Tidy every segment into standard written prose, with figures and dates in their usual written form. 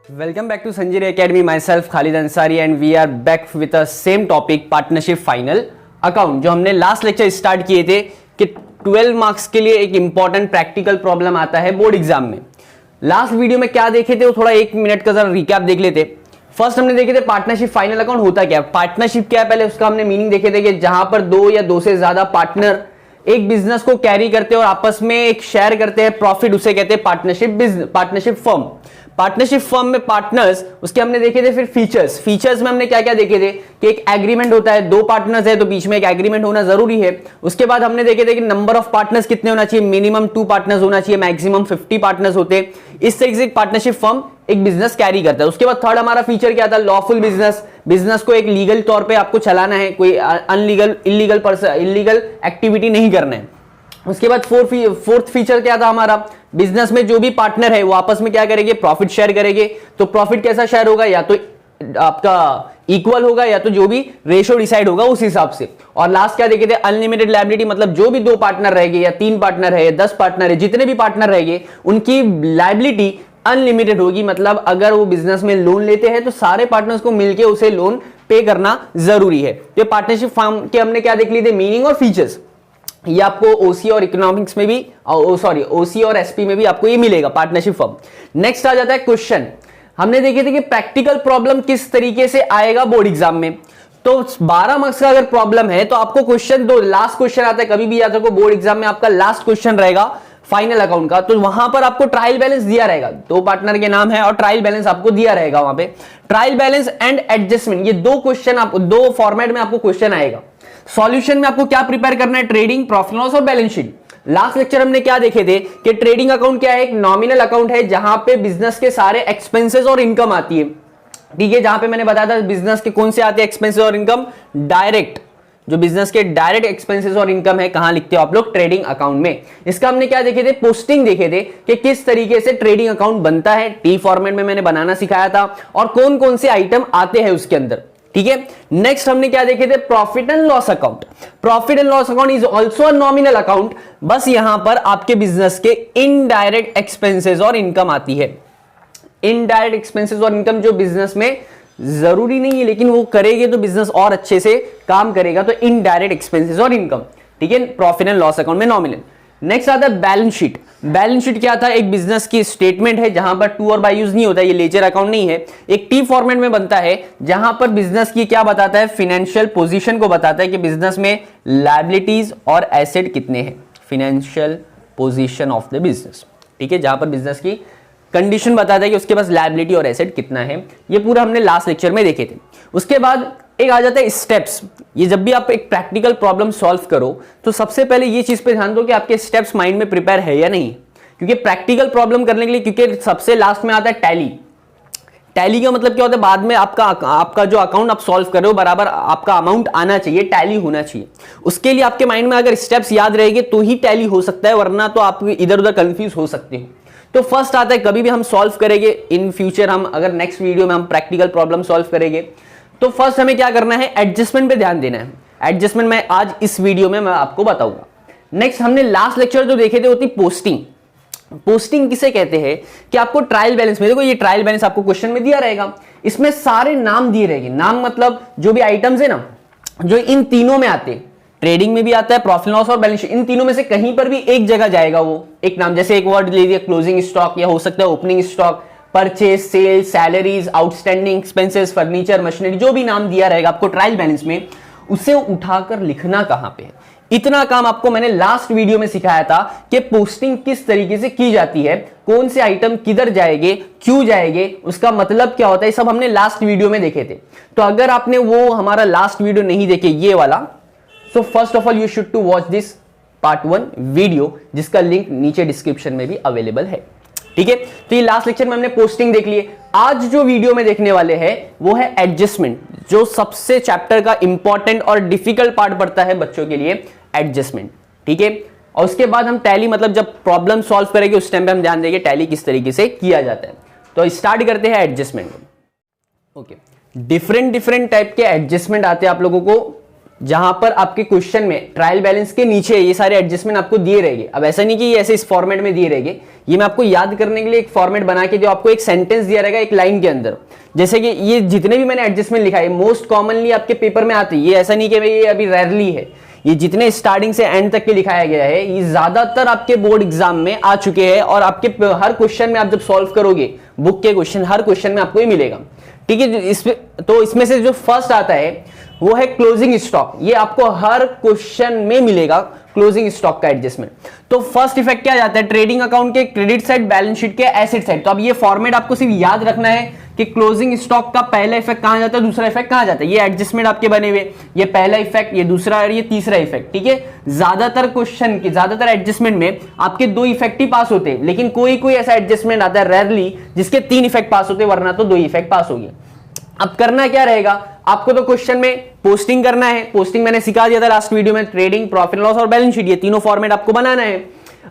Welcome back to Sanjay Academy. Myself Khalid Ansari and we are back with the same topic partnership final account. जो हमने last lecture start किए थे कि 12 marks के लिए एक इंपॉर्टेंट प्रैक्टिकल प्रॉब्लम आता है बोर्ड एग्जाम में। लास्ट वीडियो में क्या देखे थे वो थोड़ा 1 मिनट का जरा रिकैप देख लेते। फर्स्ट हमने देखे थे पार्टनरशिप फाइनल अकाउंट होता क्या है, पार्टनरशिप क्या है, पहले उसका हमने मीनिंग देखे थे कि जहां पर 2 या 2 से ज्यादा पार्टनर एक बिजनेस को कैरी करते हैं और आपस में एक शेयर करते हैं प्रॉफिट, उसे कहते हैं पार्टनरशिप फर्म। पार्टनरशिप फर्म में पार्टनर्स उसके हमने देखे थे। फिर फीचर्स में हमने क्या क्या देखे थे कि एक एग्रीमेंट होता है, 2 पार्टनर्स है तो बीच में एक एग्रीमेंट होना जरूरी है। उसके बाद हमने देखे थे कि नंबर ऑफ पार्टनर्स कितने होना चाहिए, मिनिमम 2 पार्टनर्स होना चाहिए, मैक्सिमम 50 पार्टनर्स होते हैं। इस तरीके से पार्टनरशिप फर्म एक बिजनेस कैरी करता है। उसके बाद थर्ड हमारा फीचर क्या था, लॉफुल बिजनेस को एक लीगल तौर पे आपको चलाना है, कोई इलीगल एक्टिविटी नहीं करना है। उसके बाद फोर्थ फीचर क्या था हमारा, बिजनेस में जो भी पार्टनर है वो आपस में क्या करेंगे, प्रॉफिट शेयर करेंगे। तो प्रॉफिट कैसा शेयर होगा, या तो आपका इक्वल होगा या तो जो भी रेशियो डिसाइड होगा उस हिसाब से। और लास्ट क्या देखे थे, अनलिमिटेड लायबिलिटी, मतलब जो भी 2 पार्टनर रहेंगे या 3 पार्टनर है या 10 पार्टनर है, जितने भी पार्टनर रहेंगे उनकी लायबिलिटी अनलिमिटेड होगी। मतलब अगर वो बिजनेस में लोन लेते हैं तो सारे पार्टनर्स को मिलकर उसे लोन पे करना जरूरी है। तो पार्टनरशिप फर्म के हमने क्या देख लिए थे, मीनिंग और फीचर्स। ये आपको ओसी और इकोनॉमिक्स में भी ओसी और एसपी में भी आपको ये मिलेगा पार्टनरशिप फर्म। नेक्स्ट आ जाता है क्वेश्चन। हमने देखे थे कि प्रैक्टिकल प्रॉब्लम किस तरीके से आएगा बोर्ड एग्जाम में। तो 12 मार्क्स का अगर प्रॉब्लम है तो आपको क्वेश्चन लास्ट क्वेश्चन आता है, कभी भी याद रखो बोर्ड एग्जाम में आपका लास्ट क्वेश्चन रहेगा फाइनल अकाउंट का। तो वहां पर आपको ट्रायल बैलेंस दिया रहेगा, 2 पार्टनर के नाम है और ट्रायल बैलेंस आपको दिया रहेगा वहां पे। ट्रायल बैलेंस एंड एडजस्टमेंट, ये 2 क्वेश्चन आपको 2 फॉर्मेट में आपको क्वेश्चन आएगा। सॉल्यूशन में आपको क्या प्रिपेयर करना है, ट्रेडिंग, प्रॉफिट लॉस और बैलेंस शीट। लास्ट लेक्चर हमने क्या देखे थे कि ट्रेडिंग अकाउंट क्या है, एक नॉमिनल अकाउंट है जहां पे बिजनेस के सारे एक्सपेंसेस और इनकम आती है। ठीक है, जहां पे मैंने बताया था बिजनेस के कौन से आते हैं एक्सपेंसेस और इनकम, डायरेक्ट, जो बिजनेस के डायरेक्ट एक्सपेंसेस और इनकम है, कहां लिखते हो आप लोग, ट्रेडिंग अकाउंट में। इसका हमने क्या देखे थे, पोस्टिंग देखे थे कि किस तरीके से ट्रेडिंग अकाउंट बनता है, टी फॉर्मेट में मैंने बनाना सिखाया था और कौन कौन से आइटम आते हैं उसके अंदर। ठीक है, नेक्स्ट हमने क्या देखे थे, profit and loss account. Profit and loss account is also a nominal account, बस यहां पर आपके बिजनेस के इनडायरेक्ट एक्सपेंसेस और इनकम आती है। इनडायरेक्ट एक्सपेंसेस और इनकम जो बिजनेस में जरूरी नहीं है लेकिन वो करेंगे तो बिजनेस और अच्छे से काम करेगा, तो इनडायरेक्ट एक्सपेंसेस और इनकम। ठीक है, प्रॉफिट एंड लॉस अकाउंट में नॉमिनल। नेक्स्ट आता है बैलेंस शीट। बैलेंस शीट क्या था, एक बिजनेस की स्टेटमेंट है जहां पर टू और बाय यूज नहीं होता, ये लेजर अकाउंट नहीं है, एक टी फॉर्मेट में बनता है जहां पर बिजनेस की क्या बताता है, फाइनेंशियल पोजीशन को बताता है कि बिजनेस में लायबिलिटीज और एसेट कितने हैं, financial position of the business. ठीक है, जहां पर बिजनेस की कंडीशन बताता है कि उसके पास लायबिलिटी और एसेट कितना है। ये पूरा हमने लास्ट लेक्चर में देखे थे। उसके बाद एक आ जाता है स्टेप्स। ये जब भी आप एक प्रैक्टिकल प्रॉब्लम सॉल्व करो तो सबसे पहले ये चीज पे ध्यान दो कि आपके स्टेप्स माइंड में प्रिपेयर है या नहीं, क्योंकि प्रैक्टिकल प्रॉब्लम करने के लिए, क्योंकि सबसे लास्ट में आता है टैली। टैली का मतलब क्या होता है, बाद में आपका जो अकाउंट आप सॉल्व कर रहे हो बराबर आपका अमाउंट आना चाहिए, टैली होना चाहिए। उसके लिए आपके माइंड में अगर स्टेप्स याद रहेंगे तो ही टैली हो सकता है, वरना तो आप इधर उधर कंफ्यूज हो सकते हो। तो फर्स्ट आता है, कभी भी हम सॉल्व करेंगे इन फ्यूचर, हम अगर नेक्स्ट वीडियो में हम प्रैक्टिकल प्रॉब्लम सॉल्व करेंगे तो फर्स्ट हमें क्या करना है, एडजस्टमेंट पे ध्यान देना है। एडजस्टमेंट मैं आज इस वीडियो में मैं आपको बताऊंगा। नेक्स्ट हमने लास्ट लेक्चर जो देखे थे होती पोस्टिंग। पोस्टिंग किसे कहते हैं कि आपको ट्रायल बैलेंस में, देखो ये ट्रायल बैलेंस आपको क्वेश्चन में दिया रहेगा, इसमें सारे नाम दिए रहेंगे। नाम मतलब जो भी आइटम्स है ना, जो इन तीनों में आते हैं, ट्रेडिंग में भी आता है, प्रॉफिट लॉस और बैलेंस शीट, इन तीनों में से कहीं पर भी एक जगह जाएगा वो एक नाम। जैसे एक वर्ड ले लिया क्लोजिंग स्टॉक, या हो सकता है opening stock, purchase, sales, salaries, outstanding expenses, furniture, machinery, जो भी नाम दिया रहेगा आपको ट्रायल बैलेंस में, उसे उठाकर लिखना कहां पे है। इतना काम आपको मैंने लास्ट वीडियो में सिखाया था कि पोस्टिंग किस तरीके से की जाती है, कौन से आइटम किधर जाएंगे, क्यों जाएंगे, उसका मतलब क्या होता है, सब हमने लास्ट वीडियो में देखे थे। तो अगर आपने वो हमारा लास्ट वीडियो नहीं देखे ये वाला, so first of all you should to watch this part 1 video, जिसका लिंक नीचे डिस्क्रिप्शन में भी अवेलेबल है। ठीक है, तो ये लास्ट लेक्चर में हमने पोस्टिंग देख लिए। आज जो वीडियो में देखने वाले हैं वो है एडजस्टमेंट, जो सबसे चैप्टर का इंपॉर्टेंट और डिफिकल्ट पार्ट पड़ता है बच्चों के लिए, एडजस्टमेंट। ठीक है, और उसके बाद हम टैली, मतलब जब प्रॉब्लम सॉल्व करेंगे उस टाइम पे हम ध्यान देंगे टैली किस तरीके से किया जाता है। तो स्टार्ट करते हैं एडजस्टमेंट। ओके, डिफरेंट टाइप के एडजस्टमेंट आते हैं आप लोगों को जहां पर आपके क्वेश्चन में ट्रायल बैलेंस के नीचे ये सारे एडजस्टमेंट आपको दिए रहेंगे। अब ऐसा नहीं कि ये ऐसे इस फॉर्मेट में दिए रहेंगे, ये मैं आपको याद करने के लिए एक फॉर्मेट बना के जो आपको एक सेंटेंस दिया रहेगा एक लाइन के अंदर। जैसे कि ये जितने भी मैंने एडजस्टमेंट लिखा है मोस्ट कॉमनली आपके पेपर में आते हैं, ये ऐसा नहीं कि भाई ये अभी रेयरली है, ये जितने स्टार्टिंग से एंड तक के लिखाया गया है ये ज्यादातर आपके बोर्ड एग्जाम में आ चुके हैं और आपके हर क्वेश्चन में आप जब सॉल्व करोगे बुक के क्वेश्चन हर क्वेश्चन में आपको ये मिलेगा। ठीक है, तो इसमें से जो फर्स्ट आता है वो है क्लोजिंग स्टॉक। ये आपको हर क्वेश्चन में मिलेगा क्लोजिंग स्टॉक का एडजस्टमेंट। तो फर्स्ट इफेक्ट क्या जाता है, ट्रेडिंग अकाउंट के क्रेडिट साइड, बैलेंस शीट के एसेट साइड। तो अब ये फॉर्मेट आपको सिर्फ याद रखना है कि क्लोजिंग स्टॉक का पहला इफेक्ट कहां जाता है, दूसरा इफेक्ट कहां जाता है। ये एडजस्टमेंट आपके बने हुए, ये पहला इफेक्ट, ये दूसरा और ये तीसरा इफेक्ट। ठीक है, ज्यादातर क्वेश्चन के ज्यादातर एडजस्टमेंट में आपके 2 इफेक्ट ही पास होते हैं, लेकिन कोई कोई ऐसा एडजस्टमेंट आता है रेयरली जिसके 3 इफेक्ट पास होते हैं, वरना तो 2 इफेक्ट पास हो गए। अब करना क्या रहेगा आपको, तो क्वेश्चन में पोस्टिंग करना है। पोस्टिंग मैंने सिखा दिया था लास्ट वीडियो में, ट्रेडिंग, प्रॉफिट लॉस और बैलेंस शीट, ये तीनों फॉर्मेट आपको बनाना है।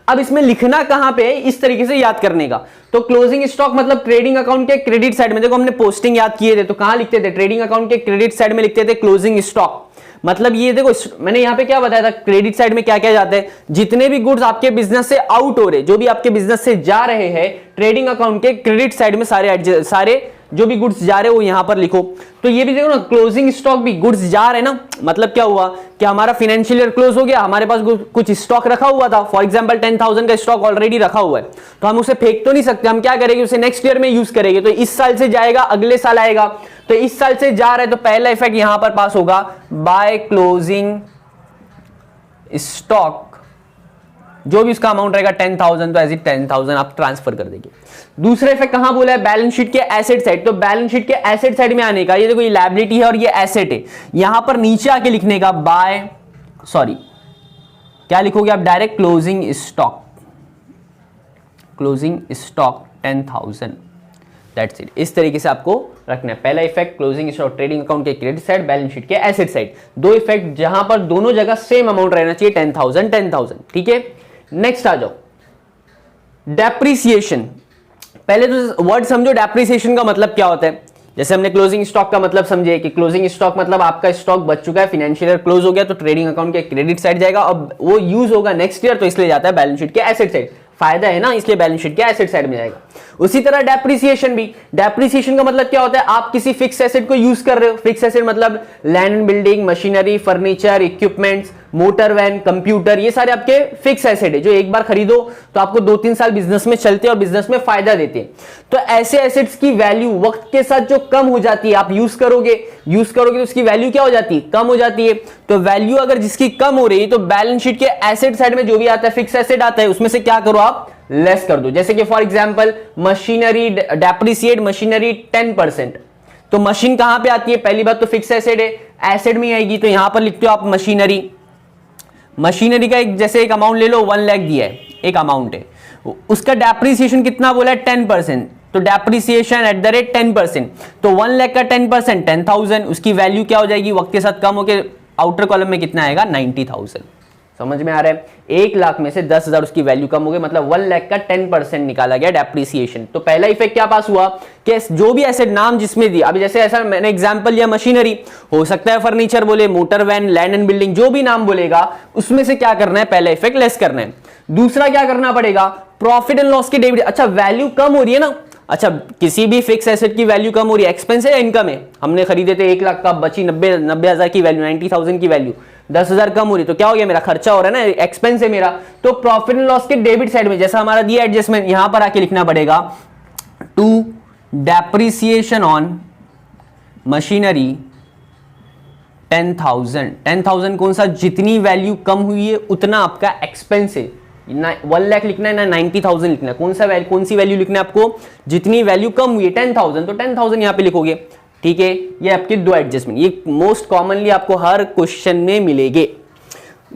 अब इसमें लिखना कहां पे है, इस तरीके से याद करने का। तो क्लोजिंग स्टॉक मतलब ट्रेडिंग अकाउंट के क्रेडिट साइड में, देखो हमने पोस्टिंग याद किए थे तो कहां लिखते थे, ट्रेडिंग अकाउंट के क्रेडिट साइड में लिखते थे क्लोजिंग स्टॉक। मतलब ये देखो मैंने यहां पे क्या बताया था, क्रेडिट साइड में क्या क्या जाता है, जितने भी गुड्स आपके बिजनेस से आउट हो रहे, जो भी आपके बिजनेस से जा रहे हैं, ट्रेडिंग अकाउंट के क्रेडिट साइड में सारे जो भी गुड्स जा रहे हो यहां पर लिखो। तो ये भी देखो ना, क्लोजिंग स्टॉक भी गुड्स जा रहे हैं ना, मतलब क्या हुआ कि हमारा फाइनेंशियल ईयर क्लोज हो गया, हमारे पास कुछ स्टॉक रखा हुआ था, फॉर एग्जांपल 10,000 का स्टॉक ऑलरेडी रखा हुआ है, तो हम उसे फेंक तो नहीं सकते, हम क्या करेंगे उसे नेक्स्ट ईयर में यूज करेंगे। तो इस साल से जाएगा अगले साल आएगा, तो इस साल से जा रहा है तो पहला इफेक्ट यहां पर पास होगा बाय क्लोजिंग स्टॉक, जो भी उसका अमाउंट रहेगा 10,000 तो एज इट 10,000 आप ट्रांसफर कर देंगे। दूसरा इफेक्ट कहां बोला है, बैलेंस शीट के एसेट साइड। तो बैलेंस शीट के एसेट साइड में आने का, ये देखो ये लायबिलिटी है और ये एसेट है, यहां पर नीचे आके लिखने का क्या लिखोगे आप, direct closing stock 10,000, that's it. इस तरीके से आपको रखना है। पहला effect closing stock trading account के क्रेडिट साइड, बैलेंस शीट के एसेट साइड, 2 इफेक्ट जहां पर दोनों जगह सेम अमाउंट रहना चाहिए, 10,000। ठीक है, नेक्स्ट आ जाओ डेप्रिसिएशन। पहले तो वर्ड समझो डेप्रिसिएशन का मतलब क्या होता है। जैसे हमने क्लोजिंग स्टॉक का मतलब समझे कि क्लोजिंग स्टॉक मतलब आपका स्टॉक बच चुका है, फाइनेंशियल ईयर क्लोज हो गया, तो ट्रेडिंग अकाउंट के क्रेडिट साइड जाएगा, अब वो यूज होगा नेक्स्ट ईयर, तो इसलिए जाता है बैलेंस शीट के एसेट साइड। फायदा है ना, इसलिए बैलेंस शीट के एसेट साइड में जाएगा। उसी तरह डेप्रिसिएशन भी, डेप्रिसिएशन का मतलब क्या होता है, आप किसी फिक्स एसेट को यूज कर रहे हो। फिक्स एसेट मतलब land and building, machinery, furniture, equipments, motor van, computer, ये सारे आपके फिक्स एसेट है जो एक बार खरीदो तो आपको 2-3 साल बिजनेस में चलते हैं और बिजनेस में फायदा देते हैं। तो ऐसे एसेट्स की वैल्यू वक्त के साथ जो कम हो जाती है, आप यूज करोगे तो उसकी वैल्यू क्या हो जाती है, कम हो जाती है। तो वैल्यू अगर जिसकी कम हो रही है तो बैलेंस शीट के एसेट साइड में जो भी आता है फिक्स एसेट आता है, उसमें से क्या करो आप, लेस कर दो। जैसे कि for example machinery, depreciate machinery 10%, तो मशीन कहां पे आती है, पहली बात तो फिक्स एसेट है, एसेट में आएगी, तो यहां पर लिखते हो आप मशीनरी का एक अमाउंट ले लो, 1 लाख दिया है, एक अमाउंट है, उसका डेप्रिसिएशन कितना बोला है, 10%, तो डेप्रिसिएशन एट द रेट 10%, तो 1 लाख का 10% 10,000, उसकी वैल्यू क्या हो जाएगी, वक्त के साथ कम होकर आउटर कॉलम में कितना आएगा, 90,000। समझ में आ रहा है, 1 लाख में से 10,000 उसकी वैल्यू कम हो गई, मतलब 1 लाख का 10% निकाला गया डेप्रिसिएशन। तो पहला इफेक्ट क्या पास हुआ कि जो भी एसेट नाम जिसमें दिया, अभी जैसे ऐसा मैंने एग्जांपल लिया मशीनरी, हो सकता है फर्नीचर बोले, motor van, land and building, जो भी नाम बोलेगा उसमें से क्या करना है, पहला इफेक्ट लेस करना है। दूसरा क्या करना पड़ेगा, प्रॉफिट एंड लॉस की डेबिट। अच्छा वैल्यू कम हो रही है ना, अच्छा किसी भी फिक्स एसेट की वैल्यू कम हो रही है, एक्सपेंस है या इनकम है, हमने खरीदे थे 1 लाख का, बची 90,000 की वैल्यू, 90,000 की वैल्यू, 10,000 कम हो रही, तो क्या हो गया, मेरा खर्चा हो रहा है ना, एक्सपेंस है मेरा। तो प्रॉफिट एंड लॉस के डेबिट साइड में जैसा हमारा दिया एडजस्टमेंट, यहां पर आके लिखना पड़ेगा टू डेप्रिसिएशन ऑन मशीनरी 10,000 कौन सा, जितनी वैल्यू कम हुई है उतना आपका एक्सपेंस है, ना 1 लाख लिखना है ना 90,000 लिखना है, कौन सी वैल्यू लिखना है आपको, जितनी वैल्यू कम हुई है 10,000, तो 10,000 यहां पे लिखोगे। ठीक है, ये आपके 2 एडजस्टमेंट, ये मोस्ट कॉमनली आपको हर क्वेश्चन में मिलेंगे।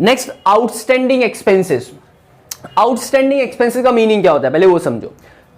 Next outstanding expenses. Outstanding expenses का मीनिंग क्या होता है, पहले वो समझो।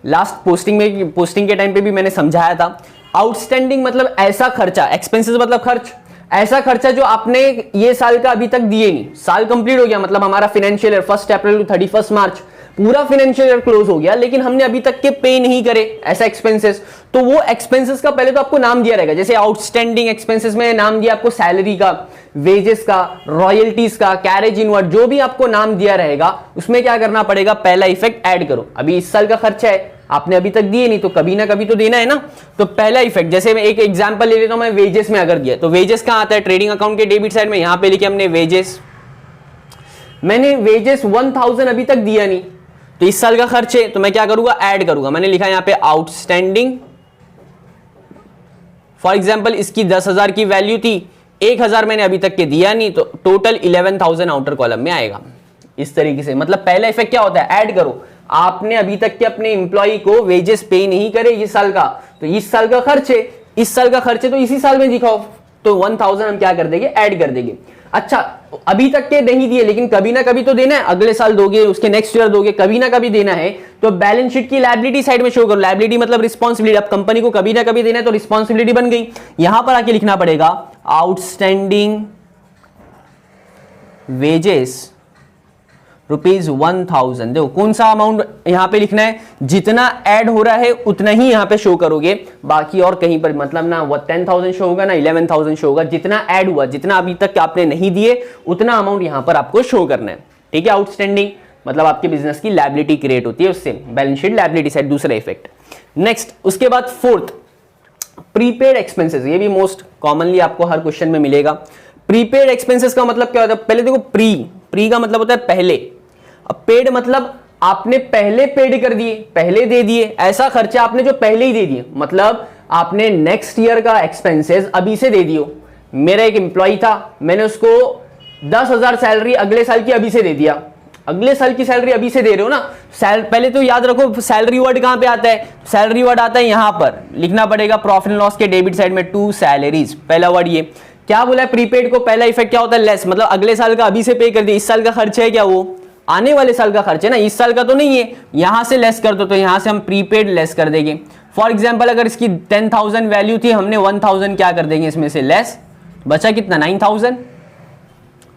लास्ट पोस्टिंग के टाइम पे भी मैंने समझाया था। आउटस्टैंडिंग मतलब ऐसा खर्चा, एक्सपेंसेस मतलब खर्च, ऐसा खर्चा जो आपने ये साल का अभी तक दिए नहीं, साल कंप्लीट हो गया, मतलब हमारा फाइनेंशियल ईयर 1 अप्रैल टू 31 मार्च पूरा फाइनेंशियल ईयर क्लोज हो गया लेकिन हमने अभी तक के पे नहीं करे ऐसा एक्सपेंसेस, तो वो एक्सपेंसेस का पहले तो आपको नाम दिया रहेगा। जैसे आउटस्टैंडिंग एक्सपेंसेस में नाम दिया आपको सैलरी का, वेजेस का, रॉयल्टीज का, कैरेज इनवर्ड, जो भी आपको नाम दिया रहेगा उसमें क्या करना पड़ेगा, पहला इफेक्ट ऐड करो। अभी इस साल का खर्चा है, आपने अभी तक दिए नहीं तो कभी ना कभी तो देना है ना, तो पहला इफेक्ट, जैसे मैं एक एग्जांपल ले लेता हूं, मैं वेजेस में अगर दिया तो वेजेस कहां आता है, ट्रेडिंग अकाउंट के डेबिट साइड में, यहां पे लिखे हमने वेजेस। मैंने वेजेस 1000 अभी तक दिया नहीं, तो इस साल का खर्च है तो मैं क्या करूंगा, ऐड करूंगा। मैंने लिखा यहां पे आउटस्टैंडिंग, फॉर एग्जांपल इसकी 10,000 की वैल्यू थी, 1,000 मैंने अभी तक के दिया नहीं, तो टोटल 11,000 आउटर कॉलम में आएगा। इस तरीके से, मतलब पहला इफेक्ट क्या होता है, ऐड करो। आपने अभी तक के अपने एम्प्लॉय को वेजेस पे नहीं करे इस साल का, तो इस साल का खर्च है, इस साल का खर्च है तो इसी साल में दिखाओ, तो 1000 हम क्या कर देंगे, ऐड कर देंगे। अच्छा, अभी तक के नहीं दिए लेकिन कभी ना कभी तो देना है, अगले साल दोगे, उसके नेक्स्ट ईयर दोगे, कभी ना कभी देना है, तो बैलेंस शीट की लायबिलिटी साइड में शो करो। लायबिलिटी मतलब रिस्पॉन्सिबिलिटी, अब कंपनी को कभी ना कभी देना है तो रिस्पॉन्सिबिलिटी बन गई। यहां पर आके लिखना पड़ेगा आउटस्टैंडिंग वेजेस ₹1000। देखो कौन सा अमाउंट यहां पे लिखना है, जितना ऐड हो रहा है उतना ही यहां पे शो करोगे, बाकी और कहीं पर मतलब ना 10,000 शो होगा ना 11,000 शो होगा, जितना ऐड हुआ, जितना अभी तक आपने नहीं दिए उतना अमाउंट यहां पर आपको शो करना है। ठीक है, आउटस्टैंडिंग मतलब आपके बिजनेस की लायबिलिटी क्रिएट होती है उससे, बैलेंस शीट लायबिलिटी साइड, दूसरा इफेक्ट। नेक्स्ट, उसके बाद फोर्थ, प्रीपेड एक्सपेंसेस। ये भी मोस्ट कॉमनली आपको हर क्वेश्चन में मिलेगा। प्रीपेड एक्सपेंसेस का मतलब क्या होता है, पहले देखो, प्री का मतलब होता है पहले, अब पेड मतलब आपने पहले पेड कर दिए, पहले दे दिए, ऐसा खर्चा आपने जो पहले ही दे दिए, मतलब आपने नेक्स्ट ईयर का एक्सपेंसेस अभी से दे दियो। मेरा एक एम्प्लॉय था, मैंने उसको 10,000 सैलरी अगले साल की अभी से दे दिया, अगले साल की सैलरी अभी से दे रहे हो ना। पहले तो याद रखो सैलरी वर्ड कहां पे आता है, सैलरी वर्ड आता है यहां पर, लिखना पड़ेगा प्रॉफिट एंड लॉस के डेबिट साइड में टू सैलरीज, पहला वर्ड ये। क्या बोला है, प्रीपेड को पहला इफेक्ट क्या होता है, लेस, मतलब अगले साल का अभी से पे कर दिया, इस साल का खर्च है क्या, वो आने वाले साल का खर्च है ना, इस साल का तो नहीं है, यहां से लेस कर दो, तो यहां से हम प्रीपेड लेस कर देंगे। फॉर एग्जांपल अगर इसकी 10,000 वैल्यू थी, हमने 1,000 क्या कर देंगे इसमें से लेस, बचा कितना 9,000,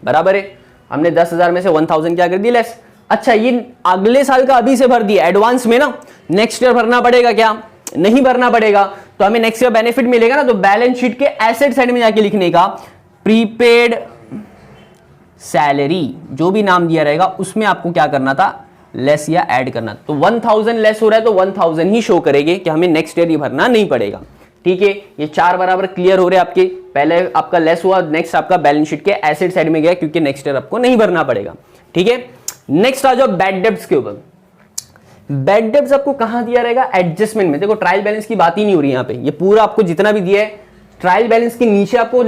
बराबर है, हमने 10,000 में से 1,000 क्या कर दी लेस। अच्छा, ये अगले साल का अभी से भर दिया एडवांस में ना, नेक्स्ट ईयर भरना पड़ेगा क्या, नहीं भरना पड़ेगा, तो हमें नेक्स्ट ईयर बेनिफिट मिलेगा ना। तो बैलेंस शीट के एसेट साइड में जाके लिखने का प्रीपेड सैलरी, जो भी नाम दिया रहेगा उसमें आपको क्या करना था, लेस या ऐड करना। तो 1000 लेस हो रहा है तो 1000 ही शो करेंगे कि हमें नेक्स्ट ईयर ही भरना नहीं पड़ेगा। ठीक है, ये चार बराबर क्लियर हो रहे हैं आपके। पहले आपका लेस हुआ, नेक्स्ट आपका बैलेंस शीट के एसेट साइड में गया क्योंकि नेक्स्ट ईयर आपको नहीं भरना पड़ेगा। ठीक है, नेक्स्ट आ जाओ बैड डेब्ट्स के ऊपर। बैड डेब्ट्स आपको कहां दिया रहेगा, एडजस्टमेंट में। देखो ट्रायल बैलेंस की बात ही नहीं हो रही यहाँ पे, ये पूरा आपको जितना भी दिया है ट्रायल बैलेंस के नीचे आपको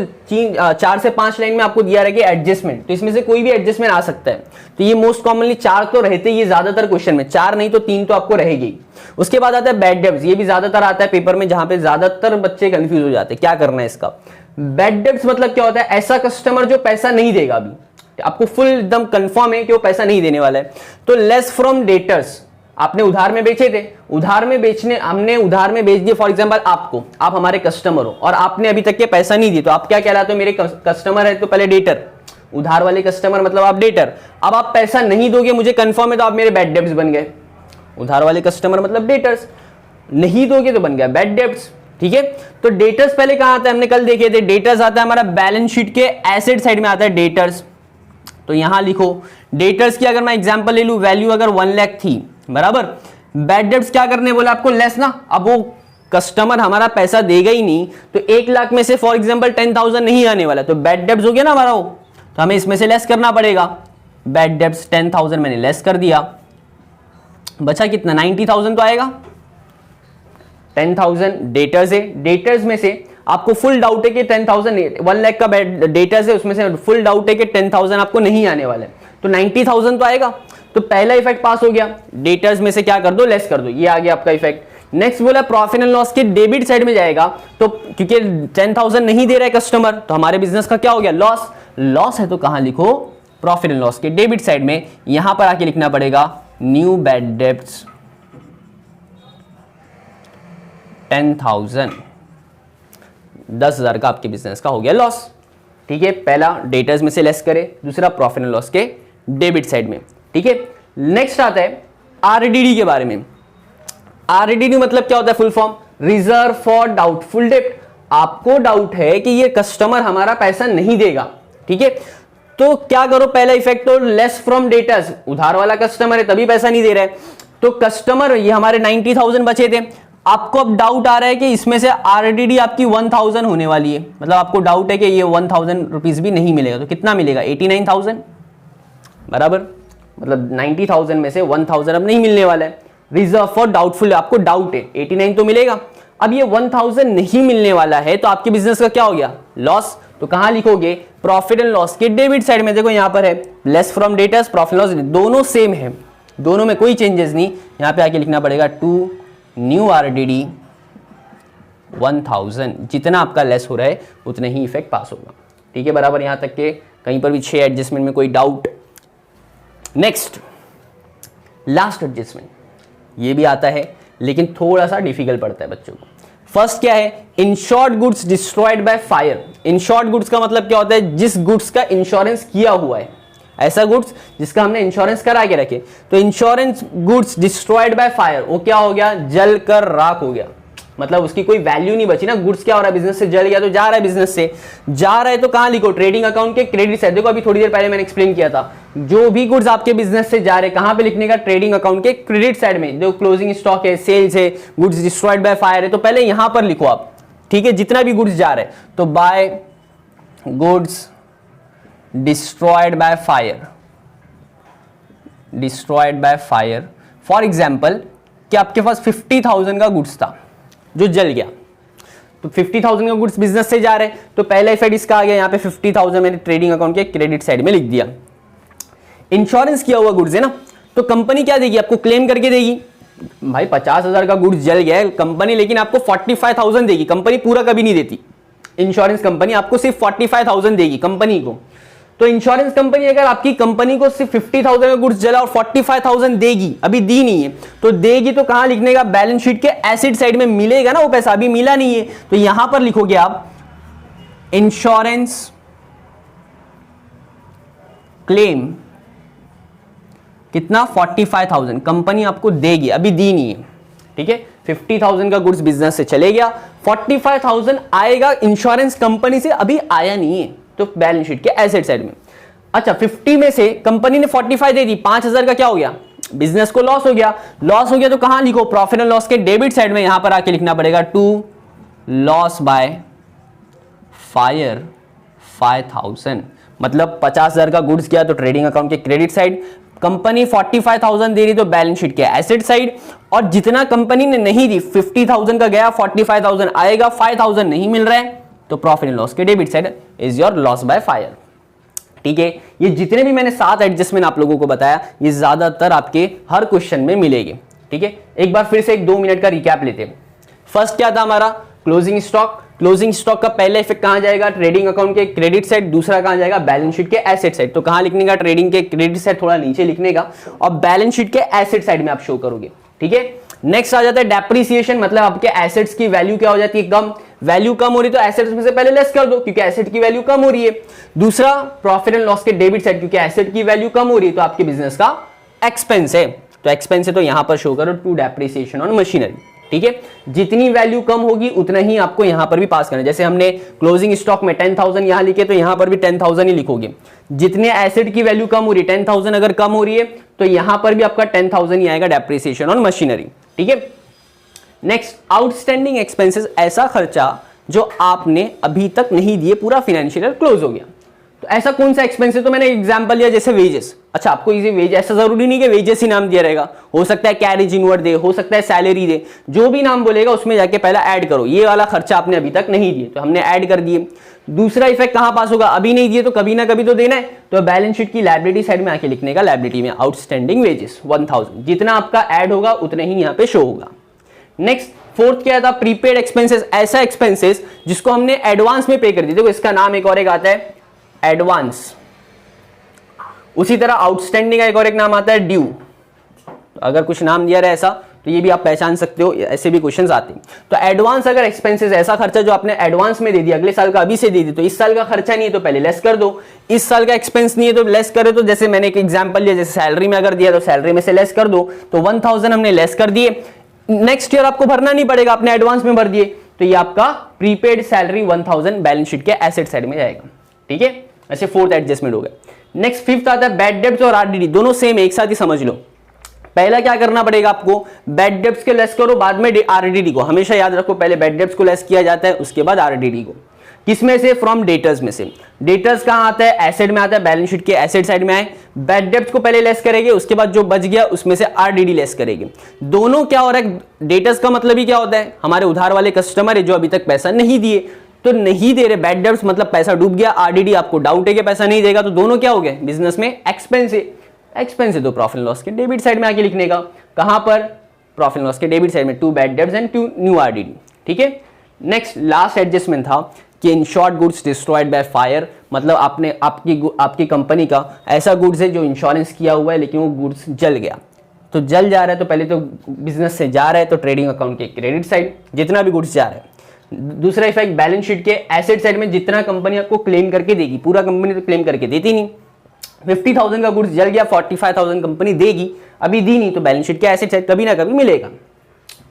4 से 5 लाइन में आपको दिया रहेगा एडजस्टमेंट, तो इसमें से कोई भी एडजस्टमेंट आ सकता है। तो ये मोस्ट कॉमनली 4 तो रहते ही ज्यादातर क्वेश्चन में, 4 नहीं तो 3 तो आपको रहेगी। उसके बाद आता है बैड डेब्ट्स, ये भी ज्यादातर आता है पेपर में, जहां पे ज्यादातर बच्चे कंफ्यूज हो जाते हैं क्या करना है इसका। बैड डेब्ट्स मतलब क्या होता है, ऐसा कस्टमर जो पैसा नहीं देगा, अभी आपको फुल एकदम कंफर्म है कि वो पैसा नहीं देने वाला है। तो लेस फ्रॉम डेटर्स, आपने उधार में बेचे थे, उधार में बेचने, हमने उधार में बेच दिए फॉर एग्जांपल आपको, आप हमारे कस्टमर हो और आपने अभी तक के पैसा नहीं दिए, तो आप क्या कहलाते हो, मेरे कस्टमर है तो पहले डेटर, उधार वाले कस्टमर मतलब आप डेटर। अब आप पैसा नहीं दोगे, मुझे कंफर्म है, तो आप मेरे बैड डेब्ट्स बन गए। उधार वाले कस्टमर मतलब डेटर्स, नहीं दोगे तो बन गया बैड डेब्ट्स। ठीक है, तो डेटर्स पहले कहां आता है, हमने कल देखे थे, डेटर्स आता है हमारा बैलेंस शीट के एसेट साइड में आता है डेटर्स। तो यहां लिखो डेटर्स की अगर मैं एग्जांपल ले लूं, वैल्यू अगर 1 लाख थी, बराबर, बैड डेब्ट्स क्या करने बोला आपको, लेस ना। अब वो कस्टमर हमारा पैसा देगा ही नहीं, तो 1 लाख में से फॉर एग्जांपल 10,000 नहीं आने वाला, तो बैड डेब्ट्स हो गया ना हमारा वो, तो हमें इसमें से लेस करना पड़ेगा। बैड डेब्ट्स 10,000 मैंने लेस कर दिया, बचा कितना 90,000 तो आएगा। 10,000 डेटर्स है, डेटर्स में से आपको फुल डाउट है कि 10,000 1 लाख का डेटर्स है, उसमें से फुल डाउट है कि 10,000 आपको नहीं आने वाला है, तो 90,000 तो आएगा। तो पहला इफेक्ट पास हो गया, डेटर्स में से क्या कर दो, लेस कर दो, ये आ गया आपका इफेक्ट। नेक्स्ट बोला प्रॉफिट एंड लॉस के डेबिट साइड में जाएगा, तो क्योंकि 10,000 नहीं दे रहा है कस्टमर, तो हमारे बिजनेस का क्या हो गया, लॉस। लॉस है तो कहां लिखो, प्रॉफिट एंड लॉस के डेबिट साइड में, यहां पर आके लिखना पड़ेगा न्यू बैड डेब्ट्स 10,000, 10,000 का आपके बिजनेस का हो गया लॉस। ठीक है, पहला डेटर्स में से लेस करे, दूसरा प्रॉफिट एंड लॉस के डेबिट साइड में। ठीक है, नेक्स्ट आता है आरडीडी के बारे में। आरडीडी मतलब क्या होता है full form? Reserve for doubtful डेब्ट। आपको डाउट है कि ये कस्टमर हमारा पैसा नहीं देगा, ठीक है, तो क्या करो, पहला इफेक्ट तो लेस फ्रॉम डेटर्स, उधार वाला कस्टमर है तभी पैसा नहीं दे रहा है, तो कस्टमर ये हमारे 90,000 बचे थे, आपको अब डाउट आ रहा है कि इसमें से आरडीडी आपकी 1000 होने वाली है, मतलब आपको डाउट है कि ये 1000 रुपीज भी नहीं मिलेगा, तो कितना मिलेगा? 89,000 बराबर, मतलब 90,000 में से 1000 अब नहीं मिलने वाला है। रिजर्व फॉर डाउटफुल, आपको डाउट है 89 तो मिलेगा, अब ये 1000 नहीं मिलने वाला है, तो आपके बिजनेस का क्या हो गया? लॉस। तो कहां लिखोगे? प्रॉफिट एंड लॉस के डेबिट साइड में। देखो यहां पर है less from debtors, profit loss दोनों सेम है, दोनों में कोई चेंजेस नहीं, यहां पे आके लिखना पड़ेगा टू न्यू आरडीडी 1000, जितना आपका लेस हो रहा है उतने ही इफेक्ट पास होगा, ठीक है बराबर। यहां तक के कहीं पर भी 6 एडजस्टमेंट में कोई डाउट? नेक्स्ट लास्ट एडजस्टमेंट, ये भी आता है लेकिन थोड़ा सा डिफिकल्ट पड़ता है बच्चों को। फर्स्ट क्या है? Insured goods destroyed by fire. Insured goods का मतलब क्या होता है? जिस गुड्स का इंश्योरेंस किया हुआ है, ऐसा गुड्स जिसका हमने इंश्योरेंस करा के रखे, तो insurance goods destroyed by fire, वो क्या हो गया? जल कर राख हो गया, मतलब उसकी कोई वैल्यू नहीं बची ना। गुड्स क्या हो रहा है? बिजनेस से जल गया, तो जा रहा है, बिजनेस से जा रहा है, तो कहां लिखो? ट्रेडिंग अकाउंट के क्रेडिट साइड। देखो अभी थोड़ी देर पहले मैंने एक्सप्लेन किया था, जो भी गुड्स आपके बिजनेस से जा रहे हैं, कहां पे लिखने का? ट्रेडिंग अकाउंट के क्रेडिट साइड में। जो क्लोजिंग स्टॉक है, सेल्स है, गुड्स डिस्ट्रॉयड बाय फायर है, तो पहले यहां पर लिखो आप, ठीक है, जितना भी गुड्स जा रहे हैं, तो by goods destroyed by fire, destroyed by fire. For example कि आपके पास 50,000 का गुड्स था जो जल गया, तो 50,000 का गुड्स बिजनेस से जा रहे हैं, तो पहला इफेक्ट इसका आ गया, यहां पे 50,000 मैंने ट्रेडिंग अकाउंट के क्रेडिट साइड में लिख दिया। इंश्योरेंस किया हुआ गुड्स है ना, तो कंपनी क्या देगी? आपको क्लेम करके देगी। भाई 50,000 का गुड्स जल गया है कंपनी, लेकिन आपको 45,000 देगी, कंपनी पूरा कभी नहीं देती। इंश्योरेंस कंपनी आपको सिर्फ 45,000 देगी कंपनी को। तो इंश्योरेंस कंपनी अगर आपकी कंपनी को सिर्फ 50,000 का गुड्स जला और 45,000 देगी, अभी दी नहीं है, तो देगी तो कहां लिखने का? बैलेंस शीट के एसेट साइड में मिलेगा ना वो पैसा, अभी मिला नहीं है, तो यहां पर लिखोगे आप इंश्योरेंस क्लेम कितना? 45,000 कंपनी आपको देगी, अभी दी नहीं है, ठीक है। 50,000 का गुड्स बिजनेस से चले गया, 45,000 आएगा इंश्योरेंस कंपनी से, अभी आया नहीं है, तो बैलेंस शीट के एसेट साइड में। अच्छा 50 में से कंपनी ने 45 दे दी, 5,000 का क्या हो गया? बिजनेस को लॉस हो गया। लॉस हो गया तो कहां लिखो? प्रॉफिट एंड लॉस के डेबिट साइड में, यहां पर आके लिखना पड़ेगा टू लॉस बाय फायर 5,000, मतलब 50,000 का गुड्स गया तो ट्रेडिंग अकाउंट के क्रेडिट साइड, कंपनी 45,000 दे रही तो बैलेंस शीट के एसेट साइड, और जितना कंपनी ने नहीं दी, 50,000 का गया, 45,000 आएगा, 5,000 नहीं मिल रहा है, तो प्रॉफिट एंड लॉस के debit side is your loss by fire, ठीक है। ये जितने भी मैंने 7 एडजस्टमेंट आप लोगों को बताया, ये ज्यादातर आपके हर क्वेश्चन में मिलेंगे, ठीक है। एक बार फिर से एक 2 मिनट का रिकैप लेते हैं। फर्स्ट क्या था हमारा? Closing stock. क्लोजिंग स्टॉक का पहला इफेक्ट कहां जाएगा? ट्रेडिंग अकाउंट के क्रेडिट साइड। दूसरा कहां जाएगा? बैलेंस शीट के एसेट साइड। तो कहां लिखने का? ट्रेडिंग के क्रेडिट साइड थोड़ा नीचे लिखने का, और बैलेंस शीट के एसेट साइड में आप शो करोगे, ठीक है। नेक्स्ट आ जाता है डेप्रिसिएशन, मतलब आपके एसेट्स की वैल्यू क्या हो जाती है? कम। वैल्यू कम हो रही तो एसेट्स में से पहले लेस कर दो, क्योंकि एसेट की वैल्यू कम हो रही है। दूसरा प्रॉफिट एंड लॉस के डेबिट साइड, क्योंकि एसेट की वैल्यू कम हो रही है तो आपके बिजनेस का एक्सपेंस है, तो एक्सपेंस है तो यहां पर शो करो टू डेप्रिसिएशन ऑन मशीनरी, ठीक है। जितनी वैल्यू कम होगी उतना ही आपको यहां पर भी पास करना है। जैसे हमने क्लोजिंग स्टॉक में 10,000 यहां लिखे, तो यहां पर भी 10,000 ही लिखोगे। जितने एसेट की वैल्यू कम हो रही है, 10,000 अगर कम हो रही है, तो यहां पर भी आपका 10,000 ही आएगा डेप्रिसिएशन ऑन मशीनरी, ठीक है। नेक्स्ट आउटस्टैंडिंग एक्सपेंसेस, ऐसा खर्चा जो आपने अभी तक नहीं दिए, पूरा फाइनेंशियल ईयर क्लोज हो गया, तो ऐसा कौन सा एक्सपेंस है? तो मैंने एग्जांपल लिया जैसे वेजेस। अच्छा आपको इसे वेज, ऐसा जरूरी नहीं कि वेजेस ही नाम दिया रहेगा, हो सकता है कैरेज इनवर्ड दे, हो सकता है सैलरी दे, जो भी नाम बोलेगा उसमें जाके पहला ऐड करो, ये वाला खर्चा आपने अभी तक नहीं दिए, तो हमने ऐड कर दिए। दूसरा इफेक्ट कहां पास होगा? अभी नहीं दिए तो कभी ना कभी तो देना है, तो बैलेंस शीट की लायबिलिटी साइड में आके लिखने का, लायबिलिटी में आउटस्टैंडिंग वेजेस 1000, जितना आपका ऐड होगा उतना ही यहां पे शो होगा। नेक्स्ट फोर्थ क्या था? प्रीपेड एक्सपेंसेस, ऐसा एक्सपेंसेस जिसको हमने एडवांस में पे कर दिया। देखो इसका नाम एक और एक आता है एडवांस, उसी तरह आउटस्टैंडिंग का एक और एक नाम आता है ड्यू। तो अगर कुछ नाम दिया रहा है ऐसा, तो ये भी आप पहचान सकते हो, ऐसे भी क्वेश्चंस आते हैं। तो एडवांस अगर एक्सपेंसेस, ऐसा खर्चा जो आपने एडवांस में दे दिया, अगले साल का अभी से दे दी, तो इस साल का खर्चा नहीं है तो पहले लेस कर दो, इस साल का एक्सपेंस नहीं है तो लेस करे। तो जैसे मैंने एक एग्जांपल लिया, जैसे सैलरी में अगर दिया तो सैलरी में से लेस कर दो, तो 1000 हमने लेस कर दिए, नेक्स्ट ईयर आपको भरना नहीं पड़ेगा, आपने एडवांस में भर दिए, तो ये आपका प्रीपेड सैलरी 1000 बैलेंस शीट के एसेट साइड में जाएगा। ठीक है, ऐसे फोर्थ एडजस्टमेंट हो गया। नेक्स्ट फिफ्थ आता है बैड डेब्ट्स और आरडीडी, दोनों सेम एक साथ ही समझ लो। पहला क्या करना पड़ेगा आपको, बैड डेब्ट्स के लेस करो, बाद में आरडीडी को। हमेशा याद रखो, पहले बैड डेब्ट्स को लेस किया जाता है, उसके बाद आरडीडी को। किसमें से, फ्रॉम डेटर्स में से। डेटर्स कहां आता है, एसेट में आता है, बैलेंस शीट के एसेट साइड में आए। बैड डेब्ट्स को पहले लेस करेंगे, उसके बाद जो बच गया उसमें से आरडीडी लेस करेंगे। दोनों क्या हो रहा है, डेटर्स का मतलब ही क्या होता है, हमारे उधार वाले कस्टमर है जो अभी तक पैसा नहीं दिए, तो नहीं दे रहे, बैड डेब्ट्स मतलब पैसा डूब गया। आरडीडी आपको डाउट है कि पैसा नहीं देगा, तो दोनों क्या हो गए, बिजनेस में एक्सपेंस है। एक्सपेंस है तो प्रॉफिट लॉस के डेबिट साइड में आके लिखने का। कहां पर, प्रॉफिट लॉस के डेबिट साइड में, 2 bad debts and 2 new RDD. ठीक है, नेक्स्ट लास्ट एडजस्टमेंट था कि insured goods destroyed by fire, मतलब आपकी कंपनी का ऐसा गुड्स है जो इंश्योरेंस किया हुआ है लेकिन वो गुड्स जल गया। तो जल जा रहा है तो पहले तो बिजनेस से जा रहा है, तो ट्रेडिंग अकाउंट के क्रेडिट साइड जितना भी गुड्स जा रहा है। दूसरा इफेक्ट, बैलेंस शीट के एसेट साइड में जितना कंपनी आपको क्लेम करके देगी, पूरा कंपनी तो क्लेम करके देती नहीं, 50,000 का गुड्स जल गया, 45,000 कंपनी देगी, अभी दी नहीं, तो बैलेंस शीट के एसेट साइड कभी ना कभी मिलेगा।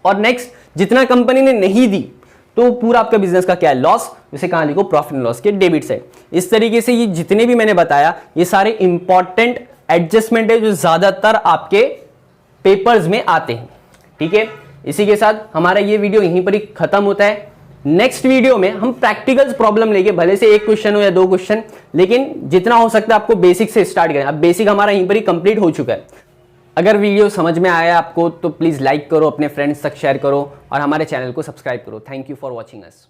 और नेक्स्ट, जितना कंपनी ने नहीं दी तो पूरा आपका बिजनेस का क्या है, लॉस, उसे कहां लिखो, प्रॉफिट लॉस के डेबिट साइड। इस तरीके से ये जितने भी मैंने बताया ये सारे इंपॉर्टेंट एडजस्टमेंट है जो ज्यादातर आपके पेपर्स में आते हैं। ठीक है, इसी के साथ हमारा ये वीडियो यहीं पर ही खत्म होता है। नेक्स्ट वीडियो में हम प्रैक्टिकल्स प्रॉब्लम लेके, भले से एक क्वेश्चन हो या 2 क्वेश्चन, लेकिन जितना हो सकता है आपको बेसिक से स्टार्ट करें। अब बेसिक हमारा यहीं पर ही कंप्लीट हो चुका है। अगर वीडियो समझ में आया आपको तो प्लीज लाइक करो, अपने फ्रेंड्स तक शेयर करो और हमारे चैनल को सब्सक्राइब करो। Thank you for watching us.